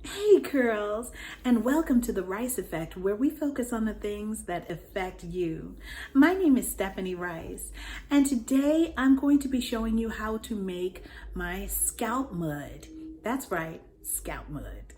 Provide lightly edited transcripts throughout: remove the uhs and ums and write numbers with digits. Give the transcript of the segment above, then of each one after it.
Hey girls, and welcome to the Rice Effect, where we focus on the things that affect you. My name is Stephanie Rice, and today I'm going to be showing you how to make my scalp mud. That's right, scalp mud.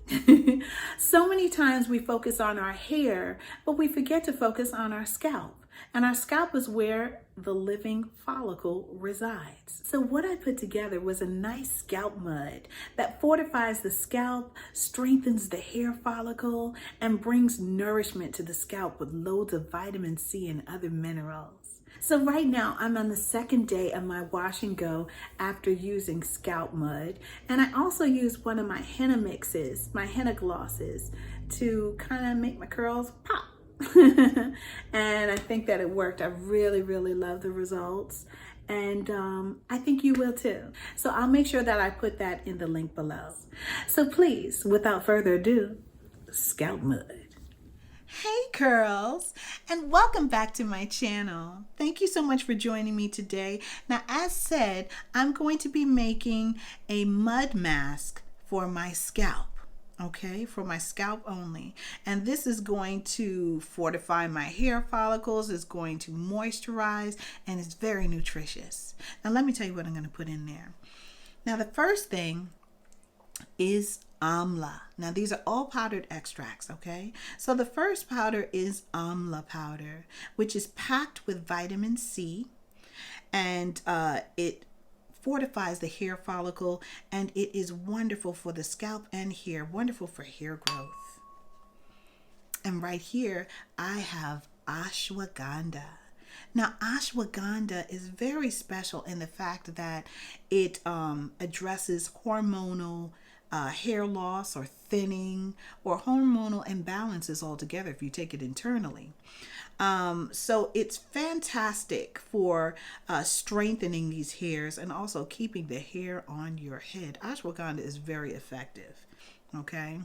So many times we focus on our hair, but we forget to focus on our scalp. And our scalp is where the living follicle resides. So what I put together was a nice scalp mud that fortifies the scalp, strengthens the hair follicle, and brings nourishment to the scalp with loads of vitamin C and other minerals. So right now I'm on the second day of my wash and go after using scalp mud. And I also used one of my henna mixes, my henna glosses, to kind of make my curls pop. And I think that it worked. I really love the results, and I think you will too. So I'll make sure that I put that in the link below. So please, without further ado, scalp mud. Hey girls, and welcome back to my channel. Thank you so much for joining me today. Now, as said, I'm going to be making a mud mask for my scalp. Okay, for my scalp only. And this is going to fortify my hair follicles, it's going to moisturize, and it's very nutritious. Now let me tell you what I'm going to put in there. Now the first thing is amla. Now these are all powdered extracts, okay? So the first powder is amla powder, which is packed with vitamin C, and it fortifies the hair follicle, and it is wonderful for the scalp and hair, wonderful for hair growth. And right here I have ashwagandha. Now ashwagandha is very special in the fact that it addresses hormonal hair loss or thinning or hormonal imbalances altogether if you take it internally. So it's fantastic for strengthening these hairs and also keeping the hair on your head. Ashwagandha is very effective. Okay.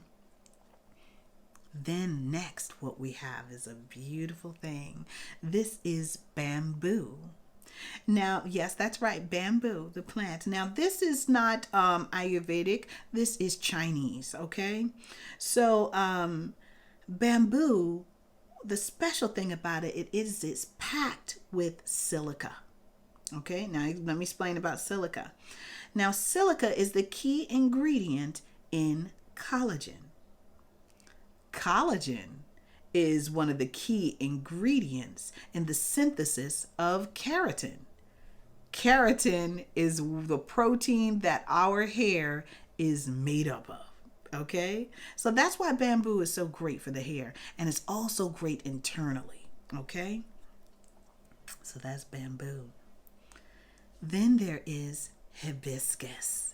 Then next what we have is a beautiful thing. This is bamboo. Now, yes, that's right, bamboo, the plant. Now, this is not Ayurvedic. This is Chinese, okay? So, bamboo, the special thing about it is it's packed with silica. Okay, now let me explain about silica. Now, silica is the key ingredient in collagen. Collagen is one of the key ingredients in the synthesis of keratin. Keratin is the protein that our hair is made up of. Okay, so that's why bamboo is so great for the hair, and it's also great internally. Okay, so that's bamboo. Then there is hibiscus.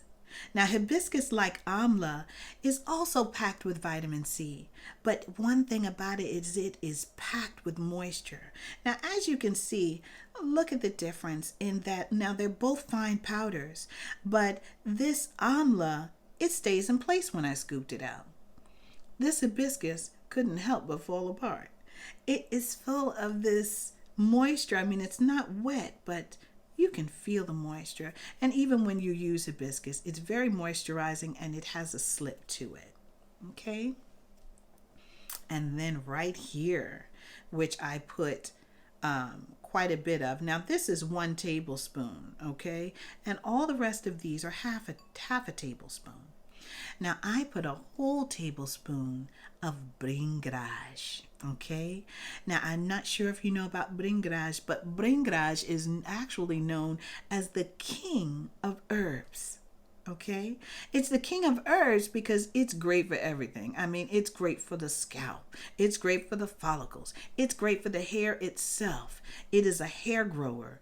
Now, hibiscus, like amla, is also packed with vitamin C, but one thing about it is packed with moisture. Now, as you can see, look at the difference in that. Now, they're both fine powders, but this amla, it stays in place when I scooped it out. This hibiscus couldn't help but fall apart. It is full of this moisture. I mean, it's not wet, but you can feel the moisture. And even when you use hibiscus, it's very moisturizing and it has a slip to it. Okay? And then right here, which I put quite a bit of. Now, this is 1 tablespoon, okay? And all the rest of these are half a tablespoon. Now, I put a whole tablespoon of bringraj, okay? Now, I'm not sure if you know about bringraj, but bringraj is actually known as the king of herbs, okay? It's the king of herbs because it's great for everything. I mean, it's great for the scalp. It's great for the follicles. It's great for the hair itself. It is a hair grower.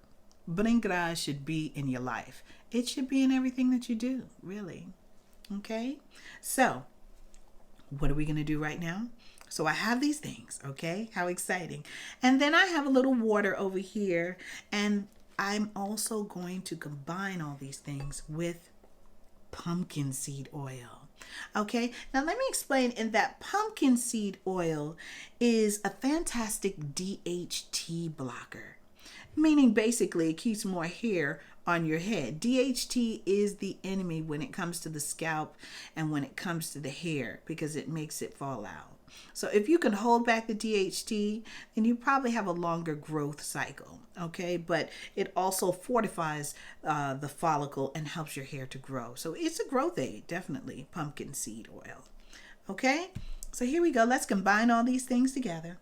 Bringraj should be in your life. It should be in everything that you do, really. Okay, so what are we going to do right now? So I have these things, okay? How exciting. And then I have a little water over here, and I'm also going to combine all these things with pumpkin seed oil. Okay, now let me explain in that pumpkin seed oil is a fantastic DHT blocker, meaning basically it keeps more hair on your head. DHT is the enemy when it comes to the scalp and when it comes to the hair, because it makes it fall out. So if you can hold back the DHT, then you probably have a longer growth cycle, okay? But it also fortifies the follicle and helps your hair to grow. So it's a growth aid, definitely, pumpkin seed oil, okay? So here we go. Let's combine all these things together.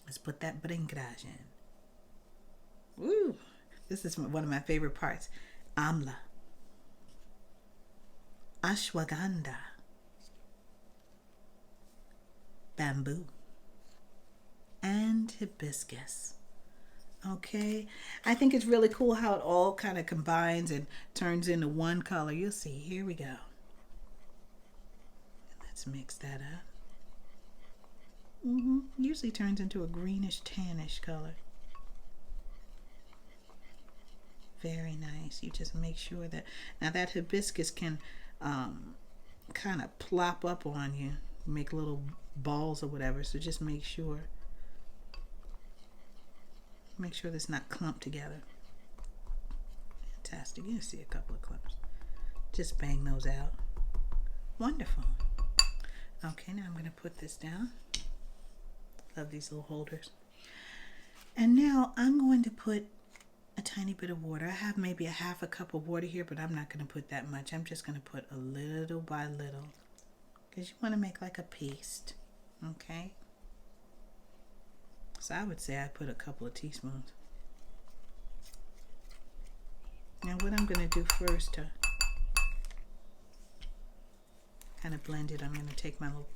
Let's put that bringraj in. Woo! This is one of my favorite parts. Amla, ashwagandha, bamboo, and hibiscus. Okay, I think it's really cool how it all kind of combines and turns into one color. You'll see. Here we go. Let's mix that up. Usually turns into a greenish tannish color. Very nice. You just make sure that, now that hibiscus can kind of plop up on you, make little balls or whatever. So just make sure that's not clumped together. Fantastic. You see a couple of clumps. Just bang those out. Wonderful. Okay, now I'm going to put this down. Love these little holders. And now I'm going to put a tiny bit of water. I have maybe a half a cup of water here, but I'm not going to put that much. I'm just going to put a little by little, because you want to make like a paste. Okay, so I would say I put a couple of teaspoons. Now what I'm going to do first to kind of blend it, I'm going to take my little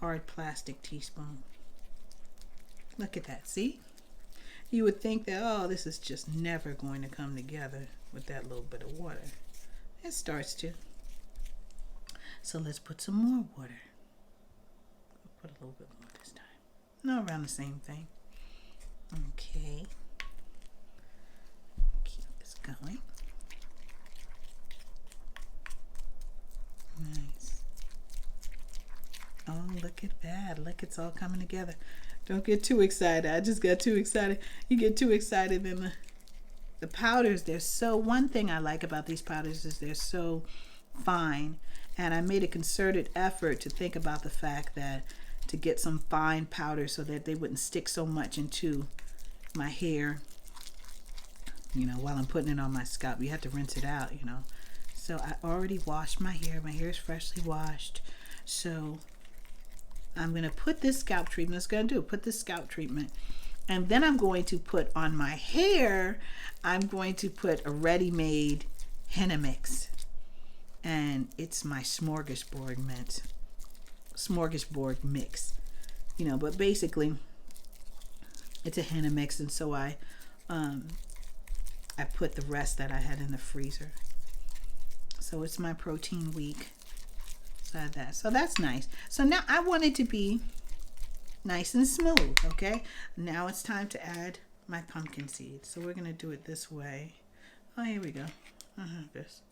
hard plastic teaspoon. Look at that, see? You would think that, oh, this is just never going to come together with that little bit of water. It starts to. So let's put some more water. We'll put a little bit more this time. No, around the same thing. Okay. Keep this going. Nice. Oh, look at that. Look, it's all coming together. Don't get too excited. I just got too excited. You get too excited, then the powders, they're so, one thing I like about these powders is they're so fine. And I made a concerted effort to think about the fact that to get some fine powder so that they wouldn't stick so much into my hair, you know, while I'm putting it on my scalp. You have to rinse it out, you know. So I already washed my hair. My hair is freshly washed. So I'm going to put this scalp treatment. That's going to do. Put this scalp treatment. And then I'm going to put on my hair, I'm going to put a ready-made henna mix. And it's my smorgasbord mix. You know, but basically it's a henna mix, and so I put the rest that I had in the freezer. So it's my protein week. So that's nice. So now I want it to be nice and smooth, okay? Now it's time to add my pumpkin seeds. So we're going to do it this way. Oh, here we go. This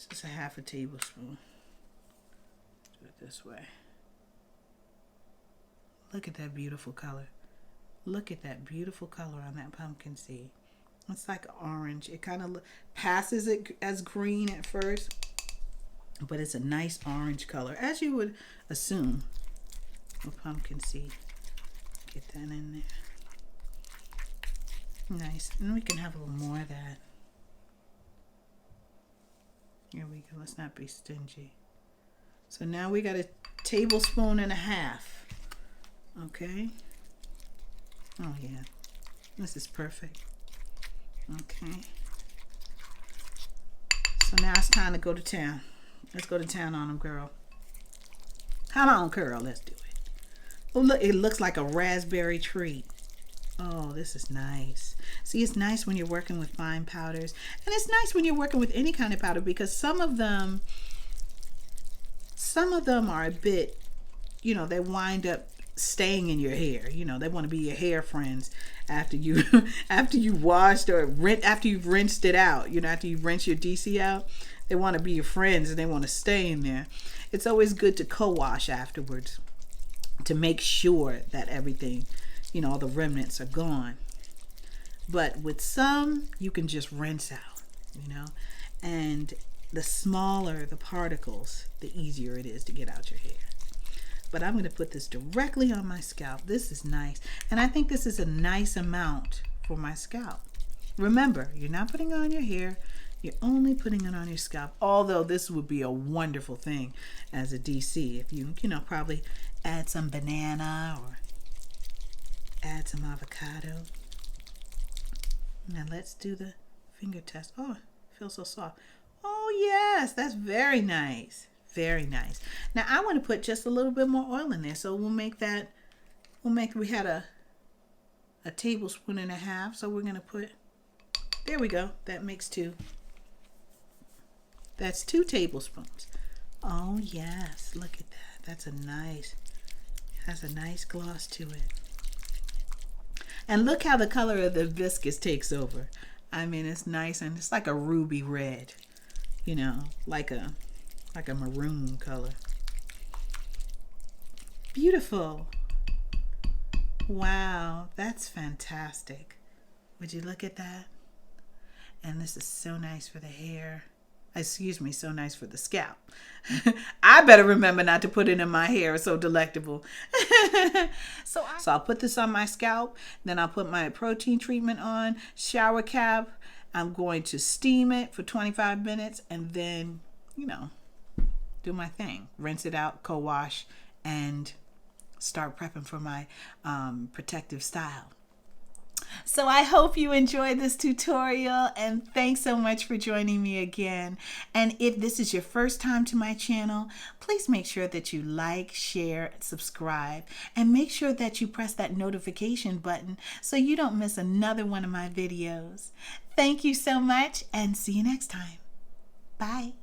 is a half a tablespoon. Do it this way. Look at that beautiful color. Look at that beautiful color on that pumpkin seed. It's like orange. It kind of passes it as green at first, but it's a nice orange color, as you would assume with pumpkin seed. Get that in there. Nice. And we can have a little more of that. Here we go. Let's not be stingy. So now we got a tablespoon and a half. Okay. Oh yeah. This is perfect. Okay. So now it's time to go to town. Let's go to town on them, girl. Come on, girl. Let's do it. Oh, look. It looks like a raspberry treat. Oh, this is nice. See, it's nice when you're working with fine powders. And it's nice when you're working with any kind of powder, because some of them are a bit, you know, they wind up staying in your hair. You know, they want to be your hair friends after you washed or after you've rinsed it out. You know, after you rinse your DC out, they want to be your friends and they want to stay in there. It's always good to co-wash afterwards to make sure that everything, you know, all the remnants are gone. But with some, you can just rinse out, you know, and the smaller the particles, the easier it is to get out your hair. But I'm going to put this directly on my scalp. This is nice. And I think this is a nice amount for my scalp. Remember, you're not putting it on your hair. You're only putting it on your scalp. Although this would be a wonderful thing as a DC. If you know, probably add some banana or add some avocado. Now let's do the finger test. Oh, it feels so soft. Oh yes, that's very nice. Very nice. Now I want to put just a little bit more oil in there. So we had a tablespoon and a half. So we're going to put, there we go. That makes 2. That's 2 tablespoons. Oh yes, look at that. That's has a nice gloss to it. And look how the color of the viscous takes over. I mean, it's nice and it's like a ruby red, you know, like a maroon color. Beautiful. Wow, that's fantastic. Would you look at that? And this is so nice for the hair. Excuse me, so nice for the scalp. I better remember not to put it in my hair. It's so delectable. So I'll put this on my scalp. Then I'll put my protein treatment on, shower cap. I'm going to steam it for 25 minutes and then, you know, do my thing. Rinse it out, co-wash, and start prepping for my protective style. So I hope you enjoyed this tutorial, and thanks so much for joining me again. And if this is your first time to my channel, please make sure that you like, share, subscribe, and make sure that you press that notification button so you don't miss another one of my videos. Thank you so much, and see you next time. Bye.